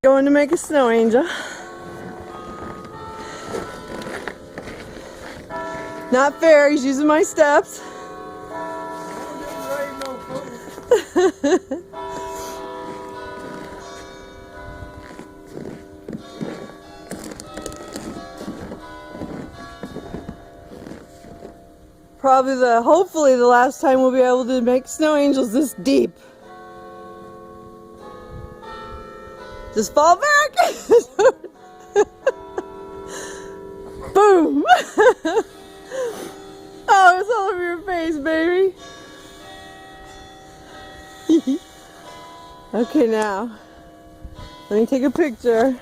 Going to make a snow angel. Not fair, he's using my steps. Hopefully the last time we'll be able to make snow angels this deep. Just fall back. Boom. Oh, it's all over your face, baby. Okay, now let me take a picture.